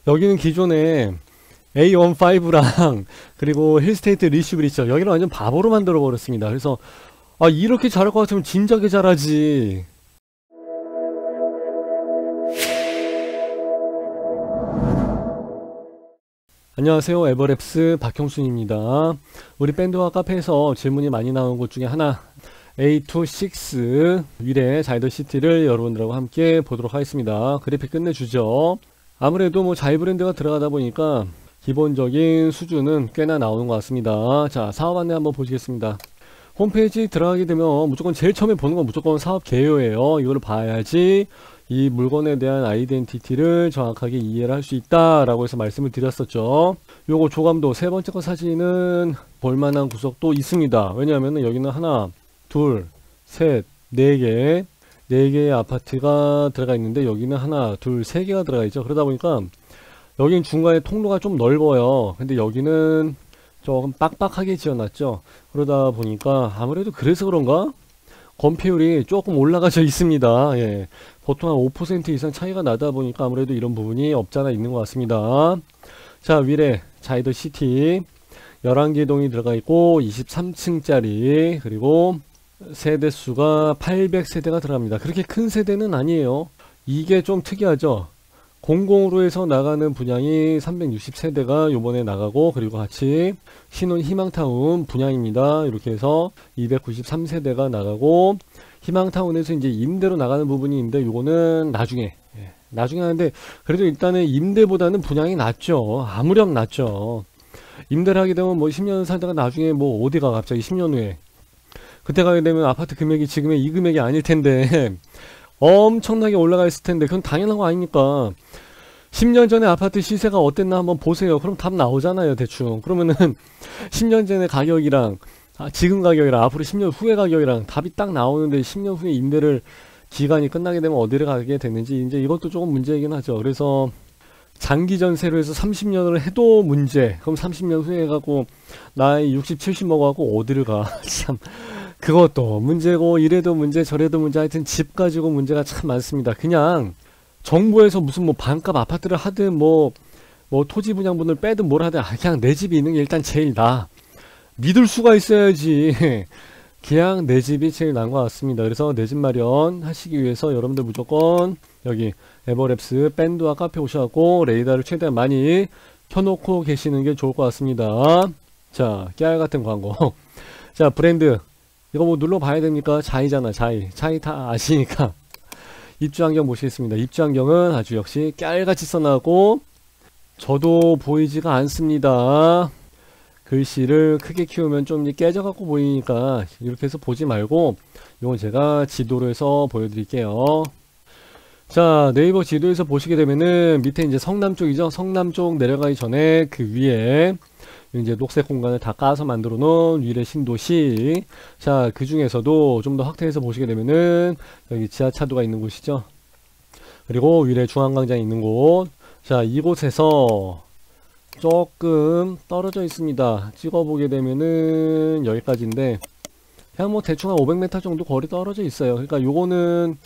여기는 기존에 A15랑 그리고 힐스테이트 리슈빌 있죠. 여기는 완전 바보로 만들어 버렸습니다. 그래서 아, 이렇게 잘할 것 같으면 진작에 잘하지. 안녕하세요, 에버랩스 박형순입니다. 우리 밴드와 카페에서 질문이 많이 나온 곳 중에 하나, A26 위례 자이더시티를 여러분들하고 함께 보도록 하겠습니다. 그래픽 끝내주죠. 아무래도 뭐 자이 브랜드가 들어가다 보니까 기본적인 수준은 꽤나 나오는 것 같습니다. 자, 사업 안내 한번 보시겠습니다. 홈페이지 들어가게 되면 무조건 제일 처음에 보는 건 무조건 사업 개요예요. 이걸 봐야지 이 물건에 대한 아이덴티티를 정확하게 이해를 할 수 있다 라고 해서 말씀을 드렸었죠. 요거 조감도 세 번째 거 사진은 볼만한 구석도 있습니다. 왜냐하면 여기는 하나, 둘, 셋, 네 개의 아파트가 들어가 있는데 여기는 하나, 둘, 세 개가 들어가 있죠. 그러다 보니까 여기는 중간에 통로가 좀 넓어요. 근데 여기는 조금 빡빡하게 지어놨죠. 그러다 보니까 아무래도 그래서 그런가? 건폐율이 조금 올라가져 있습니다. 예. 보통 한 5% 이상 차이가 나다 보니까 아무래도 이런 부분이 없잖아 있는 것 같습니다. 자, 위례 자이더시티 11개 동이 들어가 있고 23층짜리 그리고 세대수가 800세대가 들어갑니다. 그렇게 큰 세대는 아니에요. 이게 좀 특이하죠. 공공으로 해서 나가는 분양이 360세대가 요번에 나가고, 그리고 같이 신혼 희망타운 분양입니다. 이렇게 해서 293세대가 나가고, 희망타운에서 이제 임대로 나가는 부분이 있는데 요거는 나중에 하는데, 그래도 일단은 임대보다는 분양이 낫죠. 아무렴 낫죠. 임대를 하게 되면 뭐 10년 살다가 나중에 뭐 어디가 갑자기 10년 후에 그때 가게 되면 아파트 금액이 지금의 이 금액이 아닐 텐데 엄청나게 올라가 있을 텐데, 그건 당연한 거 아닙니까? 10년 전에 아파트 시세가 어땠나 한번 보세요. 그럼 답 나오잖아요, 대충. 그러면은 10년 전의 가격이랑 지금 가격이랑 앞으로 10년 후의 가격이랑 답이 딱 나오는데, 10년 후에 임대를 기간이 끝나게 되면 어디를 가게 되는지 이제 이것도 조금 문제이긴 하죠. 그래서 장기 전세로 해서 30년을 해도 문제. 그럼 30년 후에 해가고 나이 60, 70 먹어갖고 어디를 가? 참. 그것도 문제고, 이래도 문제 저래도 문제, 하여튼 집 가지고 문제가 참 많습니다. 그냥 정부에서 무슨 뭐 반값 아파트를 하든 뭐 토지 분양분을 빼든 뭘 하든 그냥 내 집이 있는 게 일단 제일 나아. 믿을 수가 있어야지. 그냥 내 집이 제일 나은 것 같습니다. 그래서 내 집 마련 하시기 위해서 여러분들 무조건 여기 에버랩스 밴드와 카페 오셔갖고 레이더를 최대한 많이 켜놓고 계시는 게 좋을 것 같습니다. 자, 깨알 같은 광고. 자, 브랜드 이거 뭐 눌러봐야 됩니까? 자이잖아, 자이 다 아시니까. 입주환경 보시겠습니다. 입주환경은 아주 역시 깨알같이 써나고 저도 보이지가 않습니다. 글씨를 크게 키우면 좀 깨져갖고 보이니까 이렇게 해서 보지 말고 이건 제가 지도로 해서 보여드릴게요. 자, 네이버 지도에서 보시게 되면은 밑에 이제 성남 쪽이죠. 성남 쪽 내려가기 전에 그 위에 이제 녹색 공간을 다 까서 만들어 놓은 위례 신도시. 자, 그 중에서도 좀 더 확대해서 보시게 되면은 여기 지하차도가 있는 곳이죠. 그리고 위례 중앙광장이 있는 곳. 자, 이곳에서 조금 떨어져 있습니다. 찍어보게 되면은 여기까지인데 그냥 뭐 대충 한 500m 정도 거리 떨어져 있어요. 그러니까 요거는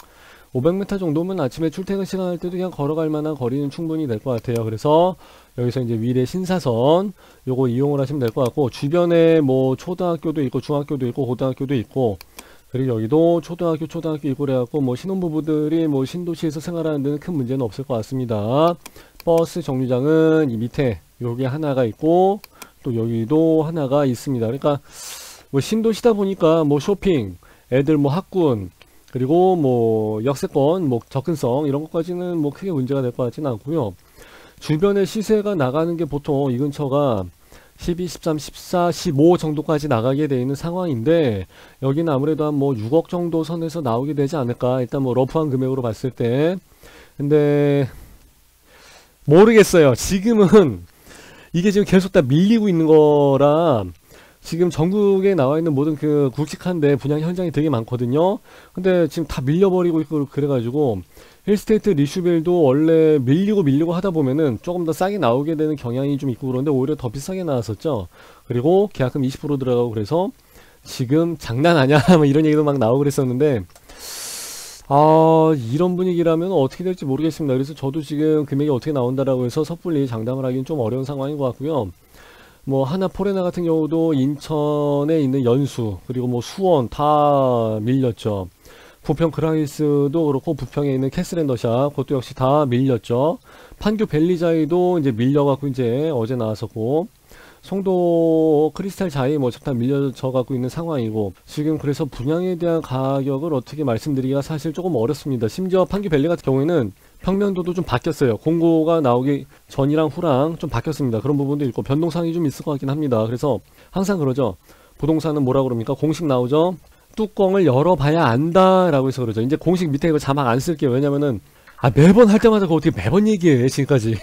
500m 정도면 아침에 출퇴근 시간 할 때도 그냥 걸어갈 만한 거리는 충분히 될 것 같아요. 그래서 여기서 이제 위례 신사선 요거 이용을 하시면 될 것 같고, 주변에 뭐 초등학교도 있고 중학교도 있고 고등학교도 있고, 그리고 여기도 초등학교 있고 그래갖고 뭐 신혼부부들이 뭐 신도시에서 생활하는 데는 큰 문제는 없을 것 같습니다. 버스 정류장은 이 밑에 여기 하나가 있고 또 여기도 하나가 있습니다. 그러니까 뭐 신도시다 보니까 뭐 쇼핑, 애들 뭐 학군, 그리고 뭐 역세권, 뭐 접근성 이런 것까지는 뭐 크게 문제가 될 것 같지는 않고요. 주변에 시세가 나가는 게 보통 이 근처가 12, 13, 14, 15 정도까지 나가게 돼 있는 상황인데, 여기는 아무래도 한 뭐 6억 정도 선에서 나오게 되지 않을까. 일단 뭐 러프한 금액으로 봤을 때. 근데 모르겠어요. 지금은 이게 지금 계속 다 밀리고 있는 거라 지금 전국에 나와 있는 모든 그 굵직한데 분양 현장이 되게 많거든요. 근데 지금 다 밀려버리고 있고 그래가지고 힐스테이트 리슈빌도 원래 밀리고 하다 보면은 조금 더 싸게 나오게 되는 경향이 좀 있고, 그런데 오히려 더 비싸게 나왔었죠. 그리고 계약금 20% 들어가고, 그래서 지금 장난 아냐 뭐 이런 얘기도 막 나오고 그랬었는데, 이런 분위기라면 어떻게 될지 모르겠습니다. 그래서 저도 지금 금액이 어떻게 나온다라고 해서 섣불리 장담을 하기는 좀 어려운 상황인 것 같고요. 뭐 하나 포레나 같은 경우도 인천에 있는 연수 그리고 뭐 수원 다 밀렸죠. 부평 그라이스도 그렇고 부평에 있는 캐슬앤더샵 그것도 역시 다 밀렸죠. 판교 벨리자이도 이제 밀려갖고 이제 어제 나왔었고, 송도 크리스탈 자이 뭐 다 밀려져 갖고 있는 상황이고, 지금 그래서 분양에 대한 가격을 어떻게 말씀드리기가 사실 조금 어렵습니다. 심지어 판교 벨리 같은 경우에는 평면도도 좀 바뀌었어요. 공고가 나오기 전이랑 후랑 좀 바뀌었습니다. 그런 부분도 있고 변동사항이 좀 있을 것 같긴 합니다. 그래서 항상 그러죠. 부동산은 뭐라 그럽니까? 공식 나오죠. 뚜껑을 열어봐야 안다 라고 해서 그러죠. 이제 공식 밑에 이거 자막 안 쓸게요. 왜냐면은 매번 할 때마다 그거 어떻게 매번 얘기해 지금까지.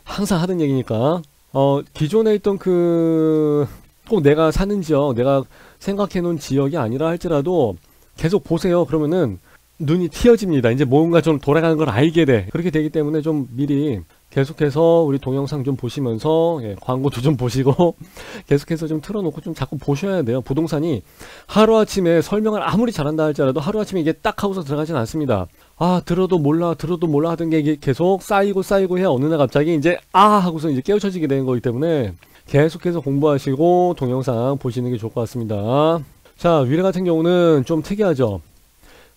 항상 하던 얘기니까. 기존에 있던 꼭 내가 사는 지역, 내가 생각해 놓은 지역이 아니라 할지라도 계속 보세요. 그러면은 눈이 튀어집니다. 이제 뭔가 좀 돌아가는 걸 알게 돼. 그렇게 되기 때문에 좀 미리 계속해서 우리 동영상 좀 보시면서, 광고도 좀 보시고 계속해서 좀 틀어놓고 좀 자꾸 보셔야 돼요. 부동산이 하루아침에 설명을 아무리 잘한다 할지라도 하루아침에 이게 딱 하고서 들어가진 않습니다. 들어도 몰라 하던 게 계속 쌓이고 해야 어느 날 갑자기 이제 하고서 이제 깨우쳐지게 되는 거기 때문에 계속해서 공부하시고 동영상 보시는 게 좋을 것 같습니다. 자, 위례 같은 경우는 좀 특이하죠.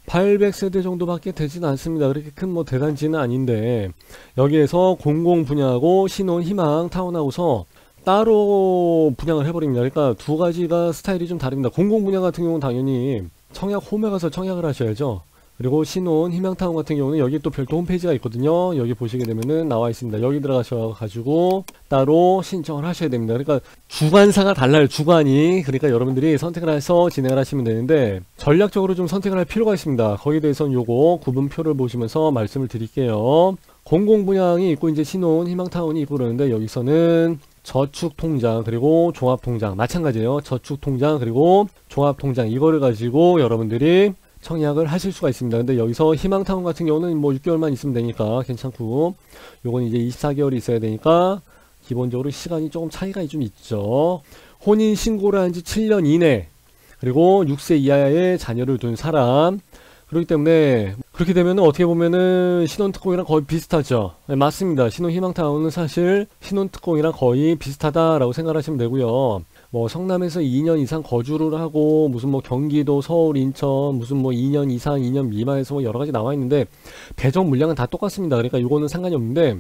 800세대 정도밖에 되진 않습니다. 그렇게 큰 뭐 대단지는 아닌데, 여기에서 공공 분양하고 신혼 희망 타운하우서 따로 분양을 해버립니다. 그러니까 두 가지가 스타일이 좀 다릅니다. 공공 분양 같은 경우는 당연히 청약 홈에 가서 청약을 하셔야죠. 그리고 신혼 희망타운 같은 경우는 여기 또 별도 홈페이지가 있거든요. 여기 보시게 되면은 나와 있습니다. 여기 들어가셔 가지고 따로 신청을 하셔야 됩니다. 그러니까 주관사가 달라요. 주관이. 그러니까 여러분들이 선택을 해서 진행을 하시면 되는데, 전략적으로 좀 선택을 할 필요가 있습니다. 거기에 대해서는 요거 구분표를 보시면서 말씀을 드릴게요. 공공분양이 있고 이제 신혼 희망타운이 있고 그러는데, 여기서는 저축통장 그리고 종합통장 마찬가지예요. 저축통장 그리고 종합통장 이거를 가지고 여러분들이 청약을 하실 수가 있습니다. 근데 여기서 희망타운 같은 경우는 뭐 6개월만 있으면 되니까 괜찮고, 요건 이제 24개월이 있어야 되니까 기본적으로 시간이 조금 차이가 좀 있죠. 혼인신고를 한 지 7년 이내, 그리고 6세 이하의 자녀를 둔 사람. 그렇기 때문에 그렇게 되면 어떻게 보면은 신혼특공이랑 거의 비슷하죠. 네, 맞습니다. 신혼희망타운은 사실 신혼특공이랑 거의 비슷하다라고 생각하시면 되고요. 뭐 성남에서 2년 이상 거주를 하고 무슨 뭐 경기도, 서울, 인천 무슨 뭐 2년 이상, 2년 미만에서 뭐 여러 가지 나와 있는데 배정 물량은 다 똑같습니다. 그러니까 이거는 상관이 없는데,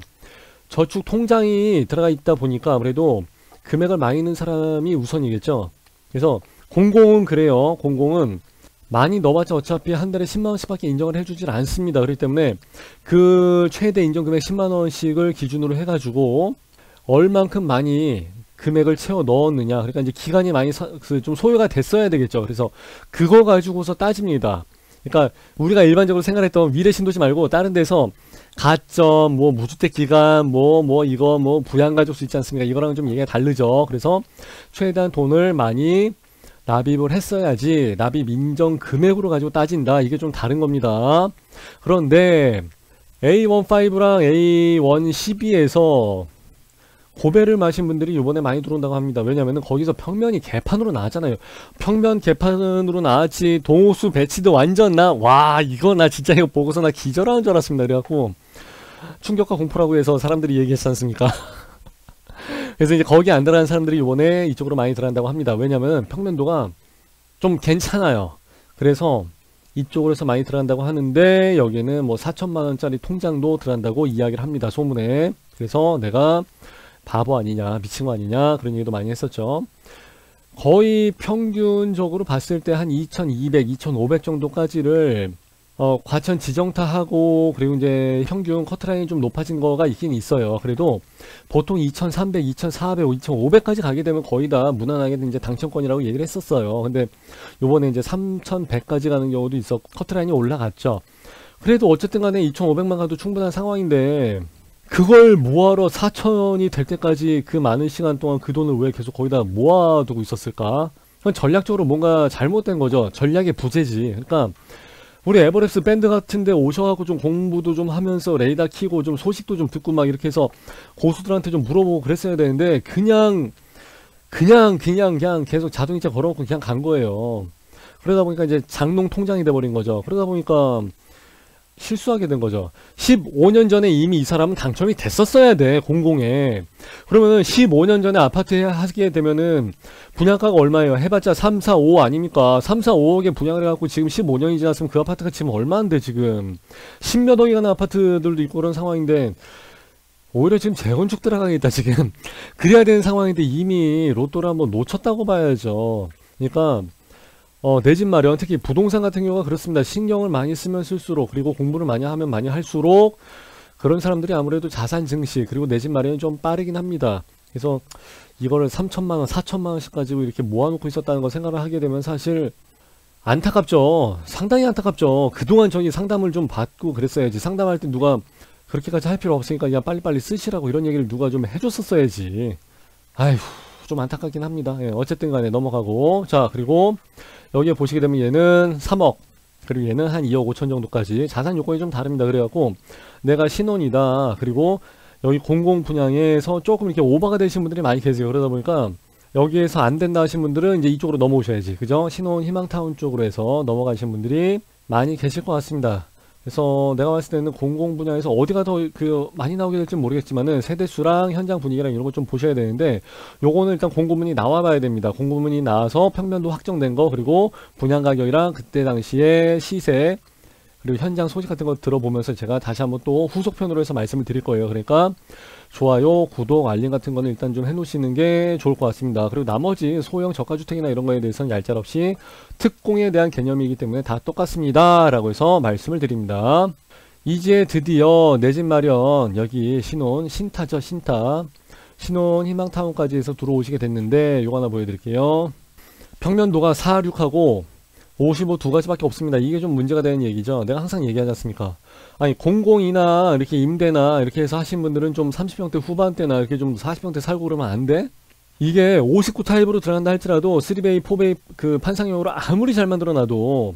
저축 통장이 들어가 있다 보니까 아무래도 금액을 많이 넣는 사람이 우선이겠죠. 그래서 공공은 그래요. 공공은 많이 넣어봤자 어차피 한 달에 10만원씩 밖에 인정을 해주질 않습니다. 그렇기 때문에 그 최대 인정금액 10만원씩을 기준으로 해가지고 얼만큼 많이 금액을 채워 넣었느냐, 그러니까 이제 기간이 많이 좀 소요가 됐어야 되겠죠. 그래서 그거 가지고서 따집니다. 그러니까 우리가 일반적으로 생각했던 위례 신도시 말고 다른 데서 가점, 뭐 무주택 기간, 이거 부양가족수 있지 않습니까? 이거랑 좀 얘기가 다르죠. 그래서 최대한 돈을 많이 납입을 했어야지 납입 인정 금액으로 가지고 따진다. 이게 좀 다른 겁니다. 그런데 A15랑 A112에서 고배를 마신 분들이 이번에 많이 들어온다고 합니다. 왜냐면은 거기서 평면이 개판으로 나왔잖아요. 평면 개판으로 나왔지 동호수 배치도 완전 이거 나 진짜 이거 보고서 나 기절하는 줄 알았습니다. 그래갖고 충격과 공포라고 해서 사람들이 얘기했지 않습니까? 그래서 이제 거기 안 들어가는 사람들이 이번에 이쪽으로 많이 들어간다고 합니다. 왜냐면 평면도가 좀 괜찮아요. 그래서 이쪽으로 해서 많이 들어간다고 하는데, 여기는 뭐 4천만원짜리 통장도 들어간다고 이야기를 합니다. 소문에. 그래서 내가 바보 아니냐, 미친 거 아니냐, 그런 얘기도 많이 했었죠. 거의 평균적으로 봤을 때 한 2200, 2500 정도까지를 과천 지정타하고, 그리고 이제 평균 커트라인이 좀 높아진 거가 있긴 있어요. 그래도 보통 2300, 2400, 2500까지 가게 되면 거의 다 무난하게 이제 당첨권이라고 얘기를 했었어요. 근데 요번에 이제 3100까지 가는 경우도 있었고 커트라인이 올라갔죠. 그래도 어쨌든 간에 2500만 가도 충분한 상황인데, 그걸 뭐하러 4000이 될 때까지 그 많은 시간 동안 그 돈을 왜 계속 거기다 모아두고 있었을까? 그건 전략적으로 뭔가 잘못된 거죠. 전략의 부재지. 그러니까 우리 에버랩스 밴드 같은데 오셔갖고 좀 공부도 좀 하면서 레이더 키고 좀 소식도 좀 듣고 막 이렇게 해서 고수들한테 좀 물어보고 그랬어야 되는데, 그냥 계속 자동이체 걸어놓고 그냥 간 거예요. 그러다 보니까 이제 장롱 통장이 돼버린 거죠. 그러다 보니까 실수하게 된 거죠. 15년 전에 이미 이 사람은 당첨이 됐었어야 돼, 공공에. 그러면은 15년 전에 아파트 하게 되면은 분양가가 얼마예요? 해봤자 3, 4, 5 아닙니까? 3, 4, 5억에 분양을 해갖고 지금 15년이 지났으면 그 아파트가 지금 얼마인데 지금 10몇 억이 가는 아파트들도 있고 그런 상황인데 오히려 지금 재건축 들어가겠다 지금. 그래야 되는 상황인데 이미 로또를 한번 놓쳤다고 봐야죠. 그러니까 내 집 마련, 특히 부동산 같은 경우가 그렇습니다. 신경을 많이 쓰면 쓸수록, 그리고 공부를 많이 하면 많이 할수록 그런 사람들이 아무래도 자산 증시, 그리고 내 집 마련이 좀 빠르긴 합니다. 그래서 이거를 3천만원, 4천만원씩 가지고 이렇게 모아놓고 있었다는 거 생각을 하게 되면 사실 안타깝죠. 상당히 안타깝죠. 그동안 저기 상담을 좀 받고 그랬어야지. 상담할 때 누가 그렇게까지 할 필요 없으니까 그냥 빨리빨리 쓰시라고 이런 얘기를 누가 좀 해줬었어야지. 아휴, 좀 안타깝긴 합니다. 예, 어쨌든 간에 넘어가고. 자, 그리고 여기에 보시게 되면 얘는 3억, 그리고 얘는 한 2억 5천 정도까지 자산 요건이 좀 다릅니다. 그래갖고 내가 신혼이다, 그리고 여기 공공 분양에서 조금 이렇게 오버가 되신 분들이 많이 계세요. 그러다 보니까 여기에서 안 된다 하신 분들은 이제 이쪽으로 넘어오셔야지, 그죠? 신혼 희망타운 쪽으로 해서 넘어가신 분들이 많이 계실 것 같습니다. 그래서 내가 봤을 때는 공공 분야에서 어디가 더 많이 나오게 될지 모르겠지만은 세대수랑 현장 분위기랑 이런 거 좀 보셔야 되는데, 요거는 일단 공고문이 나와 봐야 됩니다. 공고문이 나와서 평면도 확정된 거, 그리고 분양 가격이랑 그때 당시에 시세, 그리고 현장 소식 같은 거 들어보면서 제가 다시 한번 또 후속편으로 해서 말씀을 드릴 거예요. 그러니까 좋아요, 구독, 알림 같은 거는 일단 좀 해놓으시는 게 좋을 것 같습니다. 그리고 나머지 소형 저가주택이나 이런 거에 대해서는 얄짤없이 특공에 대한 개념이기 때문에 다 똑같습니다 라고 해서 말씀을 드립니다. 이제 드디어 내 집 마련, 여기 신혼, 신타죠, 신타. 신혼 희망타운까지 해서 들어오시게 됐는데 요거 하나 보여드릴게요. 평면도가 4, 6하고 55 두 가지밖에 없습니다. 이게 좀 문제가 되는 얘기죠. 내가 항상 얘기하지 않습니까? 아니, 공공이나 이렇게 임대나 이렇게 해서 하신 분들은 좀 30평대 후반대나 이렇게 좀 40평대 살고 그러면 안 돼? 이게 59 타입으로 들어간다 할지라도 3베이, 4베이 그 판상형으로 아무리 잘 만들어놔도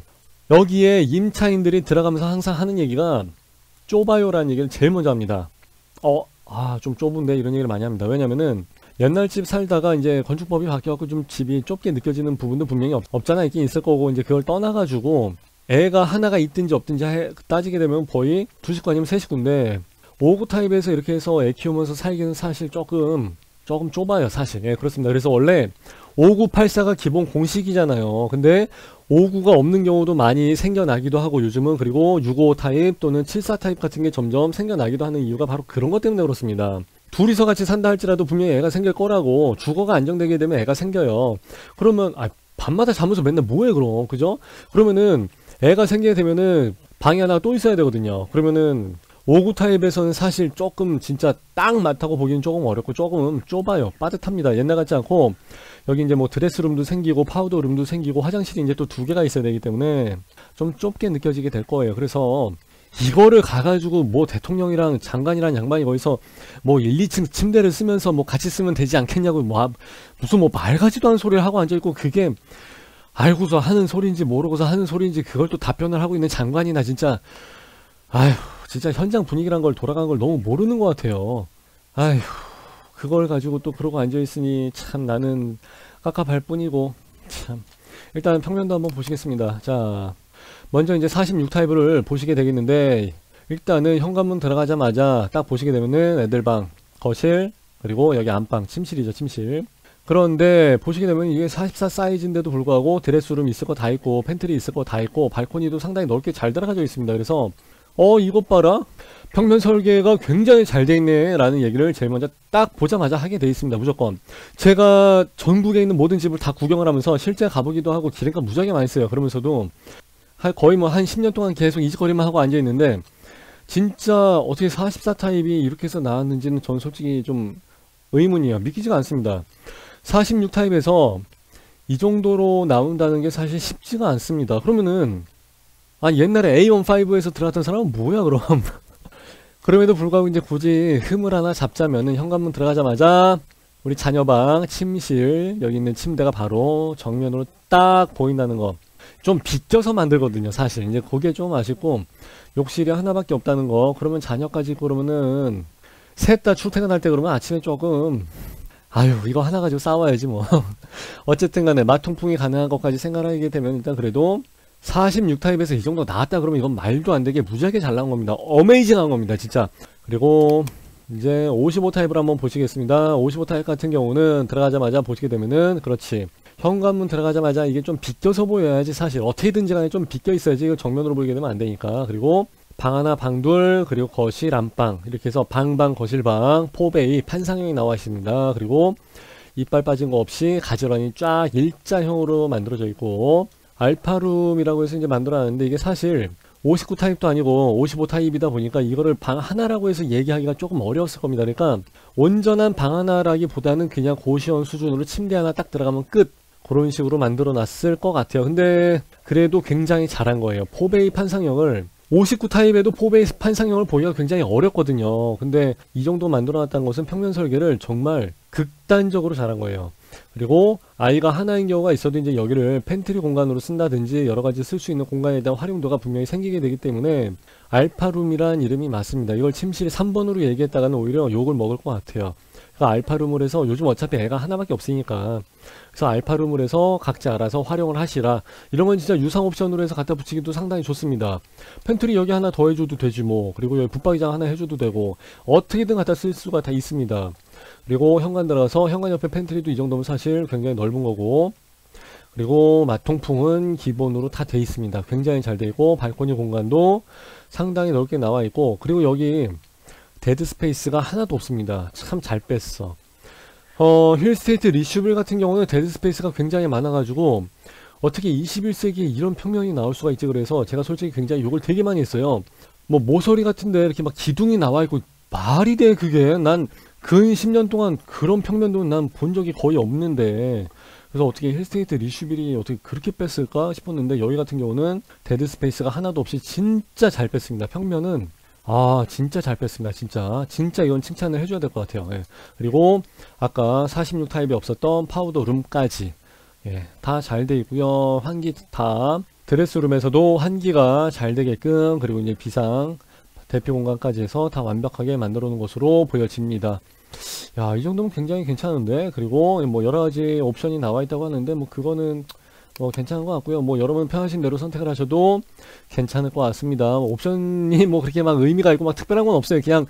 여기에 임차인들이 들어가면서 항상 하는 얘기가 좁아요라는 얘기를 제일 먼저 합니다. 좀 좁은데 이런 얘기를 많이 합니다. 왜냐면은 옛날 집 살다가 이제 건축법이 바뀌어갖고 좀 집이 좁게 느껴지는 부분도 분명히 없잖아. 있긴 있을 거고, 이제 그걸 떠나가지고 애가 하나가 있든지 없든지 따지게 되면 거의 두 식구 아니면 세 식구인데 59 타입에서 이렇게 해서 애 키우면서 살기는 사실 조금 좁아요, 사실. 예, 그렇습니다. 그래서 원래 5984가 기본 공식이잖아요. 근데 59가 없는 경우도 많이 생겨나기도 하고 요즘은, 그리고 65 타입 또는 74 타입 같은 게 점점 생겨나기도 하는 이유가 바로 그런 것 때문에 그렇습니다. 둘이서 같이 산다 할지라도 분명히 애가 생길 거라고. 주거가 안정되게 되면 애가 생겨요. 그러면 밤마다 자면서 맨날 뭐해 그럼, 그죠? 그러면은 애가 생기게 되면은 방이 하나 또 있어야 되거든요. 그러면은 59 타입에서는 사실 조금 진짜 딱 맞다고 보기는 조금 어렵고 조금 좁아요. 빠듯합니다. 옛날 같지 않고 여기 이제 뭐 드레스룸도 생기고 파우더룸도 생기고 화장실이 이제 또 두 개가 있어야 되기 때문에 좀 좁게 느껴지게 될 거예요. 그래서 이거를 가가지고 뭐 대통령이랑 장관이랑 양반이 거기서 뭐 1, 2층 침대를 쓰면서 뭐 같이 쓰면 되지 않겠냐고 무슨 뭐 말 같지도 않은 소리를 하고 앉아있고, 그게 알고서 하는 소리인지 모르고서 하는 소리인지 그걸 또 답변을 하고 있는 장관이나 진짜 진짜 현장 분위기란 걸, 돌아가는 걸 너무 모르는 것 같아요. 그걸 가지고 또 그러고 앉아있으니 참 나는 깝깝할 뿐이고. 참, 일단 평면도 한번 보시겠습니다. 자, 먼저 이제 46 타입을 보시게 되겠는데, 일단은 현관문 들어가자마자 딱 보시게 되면은 애들방, 거실, 그리고 여기 안방, 침실이죠, 침실. 그런데 보시게 되면 이게 44 사이즈인데도 불구하고 드레스룸 있을 거 다 있고 팬트리 있을 거 다 있고 발코니도 상당히 넓게 잘 들어가져 있습니다. 그래서 이것 봐라, 평면 설계가 굉장히 잘 돼 있네 라는 얘기를 제일 먼저 딱 보자마자 하게 돼 있습니다. 무조건 제가 전국에 있는 모든 집을 다 구경을 하면서 실제 가보기도 하고 기름값 무지하게 많이 써요. 그러면서도 거의 뭐 한 10년 동안 계속 이 짓거리만 하고 앉아 있는데, 진짜 어떻게 44 타입이 이렇게 해서 나왔는지는 전 솔직히 좀 의문이에요. 믿기지가 않습니다. 46 타입에서 이 정도로 나온다는 게 사실 쉽지가 않습니다. 그러면은 옛날에 A15에서 들어갔던 사람은 뭐야 그럼? 그럼에도 불구하고 이제 굳이 흠을 하나 잡자면은 현관문 들어가자마자 우리 자녀방, 침실, 여기 있는 침대가 바로 정면으로 딱 보인다는 거. 좀 빗겨서 만들거든요, 사실. 이제 그게 좀 아쉽고, 욕실이 하나밖에 없다는 거. 그러면 자녀까지 있고 그러면은 셋 다 출퇴근할 때 그러면 아침에 조금 이거 하나 가지고 싸워야지 뭐. 어쨌든 간에 마통풍이 가능한 것까지 생각하게 되면 일단 그래도 46타입에서 이 정도 나왔다 그러면 이건 말도 안 되게 무지하게 잘 나온 겁니다. 어메이징한 겁니다, 진짜. 그리고 이제 55타입을 한번 보시겠습니다. 55타입 같은 경우는 들어가자마자 보시게 되면은, 그렇지, 현관문 들어가자마자 이게 좀 비껴서 보여야지. 사실 어떻게든지 간에 좀 비껴 있어야지 이거 정면으로 보이게 되면 안 되니까. 그리고 방 하나, 방 둘, 그리고 거실, 안방, 이렇게 해서 방방, 거실방, 포베이, 판상형이 나와 있습니다. 그리고 이빨 빠진 거 없이 가지런히 쫙 일자형으로 만들어져 있고, 알파룸이라고 해서 이제 만들어놨는데, 이게 사실 59 타입도 아니고 55 타입이다 보니까 이거를 방 하나라고 해서 얘기하기가 조금 어려웠을 겁니다. 그러니까 온전한 방 하나라기보다는 그냥 고시원 수준으로 침대 하나 딱 들어가면 끝, 그런 식으로 만들어 놨을 것 같아요. 근데 그래도 굉장히 잘한 거예요. 포베이 판상형을 59 타입에도 포베이 판상형을 보기가 굉장히 어렵거든요. 근데 이 정도 만들어 놨다는 것은 평면 설계를 정말 극단적으로 잘한 거예요. 그리고 아이가 하나인 경우가 있어도 이제 여기를 팬트리 공간으로 쓴다든지 여러가지 쓸 수 있는 공간에 대한 활용도가 분명히 생기게 되기 때문에 알파룸이란 이름이 맞습니다. 이걸 침실이 3번으로 얘기했다가는 오히려 욕을 먹을 것 같아요. 그러니까 알파룸을 해서, 요즘 어차피 애가 하나밖에 없으니까, 그래서 알파룸을 해서 각자 알아서 활용을 하시라. 이런 건 진짜 유상 옵션으로 해서 갖다 붙이기도 상당히 좋습니다. 팬트리 여기 하나 더 해줘도 되지 뭐. 그리고 여기 붙박이장 하나 해줘도 되고, 어떻게든 갖다 쓸 수가 다 있습니다. 그리고 현관 들어가서 현관 옆에 팬트리도 이 정도면 사실 굉장히 넓은 거고, 그리고 마통풍은 기본으로 다 돼 있습니다. 굉장히 잘 돼 있고, 발코니 공간도 상당히 넓게 나와 있고, 그리고 여기 데드 스페이스가 하나도 없습니다. 참 잘 뺐어. 힐스테이트 리슈빌 같은 경우는 데드 스페이스가 굉장히 많아가지고 어떻게 21세기에 이런 평면이 나올 수가 있지. 그래서 제가 솔직히 굉장히 욕을 되게 많이 했어요. 뭐 모서리 같은데 이렇게 막 기둥이 나와 있고 말이 돼 그게. 난 근 10년 동안 그런 평면도 난 본 적이 거의 없는데, 그래서 어떻게 힐스테이트 리슈빌이 어떻게 그렇게 뺐을까 싶었는데, 여기 같은 경우는 데드 스페이스가 하나도 없이 진짜 잘 뺐습니다. 평면은 진짜 잘 뺐습니다. 진짜 이건 칭찬을 해줘야 될 것 같아요. 예. 그리고 아까 46 타입이 없었던 파우더 룸까지, 예, 다 잘 돼 있고요. 환기 다, 드레스룸에서도 환기가 잘 되게끔, 그리고 이제 비상 대피 공간까지 해서 다 완벽하게 만들어 놓은 것으로 보여집니다. 야, 이 정도면 굉장히 괜찮은데. 그리고 뭐 여러가지 옵션이 나와 있다고 하는데, 뭐 그거는 뭐 괜찮은 것 같고요. 뭐 여러분 편하신 대로 선택을 하셔도 괜찮을 것 같습니다. 옵션이 뭐 그렇게 막 의미가 있고 막 특별한 건 없어요. 그냥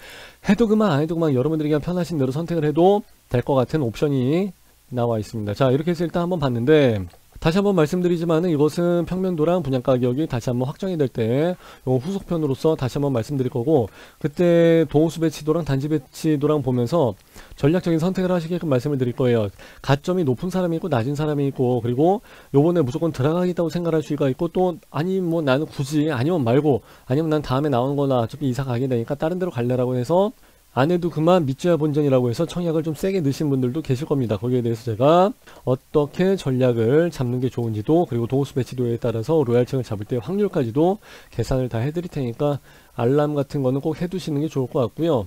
해도 그만 안 해도 그만 여러분들이 그냥 편하신 대로 선택을 해도 될 것 같은 옵션이 나와 있습니다. 자, 이렇게 해서 일단 한번 봤는데, 다시 한번 말씀드리지만은 이것은 평면도랑 분양가 가격이 다시 한번 확정이 될 때 요 후속편으로서 다시 한번 말씀드릴 거고, 그때 동호수 배치도랑 단지 배치도랑 보면서 전략적인 선택을 하시게끔 말씀을 드릴 거예요. 가점이 높은 사람이 있고 낮은 사람이 있고, 그리고 요번에 무조건 들어가겠다고 생각할 수가 있고, 또 아니 뭐 나는 굳이 아니면 말고, 아니면 난 다음에 나오는 거나 어차피 이사 가게 되니까 다른 데로 갈래라고 해서 안 해도 그만 밑져야 본전이라고 해서 청약을 좀 세게 넣으신 분들도 계실 겁니다. 거기에 대해서 제가 어떻게 전략을 잡는 게 좋은지도, 그리고 동호수 배치도에 따라서 로얄층을 잡을 때 확률까지도 계산을 다 해드릴 테니까 알람 같은 거는 꼭 해두시는 게 좋을 것 같고요.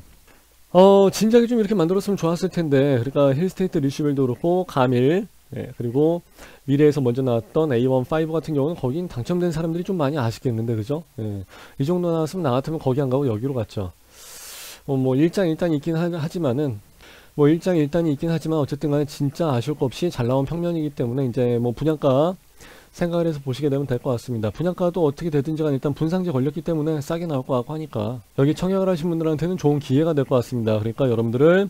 진작에 좀 이렇게 만들었으면 좋았을 텐데, 그러니까 힐스테이트 리슈빌도 그렇고 가밀, 예, 그리고 미래에서 먼저 나왔던 A15 같은 경우는 거긴 당첨된 사람들이 좀 많이 아쉽겠는데, 그죠? 예, 이 정도 나왔으면 나 같으면 거기 안 가고 여기로 갔죠. 뭐 일장일단이 있긴 하지만은, 뭐 일장일단이 있긴 하지만 어쨌든 간에 진짜 아쉬울 것 없이 잘 나온 평면이기 때문에 이제 뭐 분양가 생각을 해서 보시게 되면 될 것 같습니다. 분양가도 어떻게 되든지 간에 일단 분상제 걸렸기 때문에 싸게 나올 것 같고 하니까 여기 청약을 하신 분들한테는 좋은 기회가 될 것 같습니다. 그러니까 여러분들을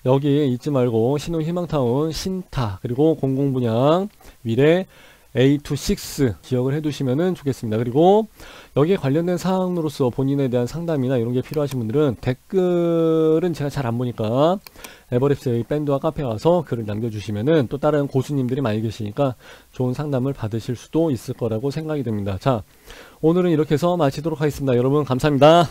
여기 잊지 말고 신혼 희망타운, 신타, 그리고 공공분양, 미래 A26 기억을 해두시면 좋겠습니다. 그리고 여기에 관련된 사항으로서 본인에 대한 상담이나 이런 게 필요하신 분들은 댓글은 제가 잘 안 보니까 에버랩스의 밴드와 카페에 와서 글을 남겨주시면은 또 다른 고수님들이 많이 계시니까 좋은 상담을 받으실 수도 있을 거라고 생각이 됩니다. 자, 오늘은 이렇게 해서 마치도록 하겠습니다. 여러분 감사합니다.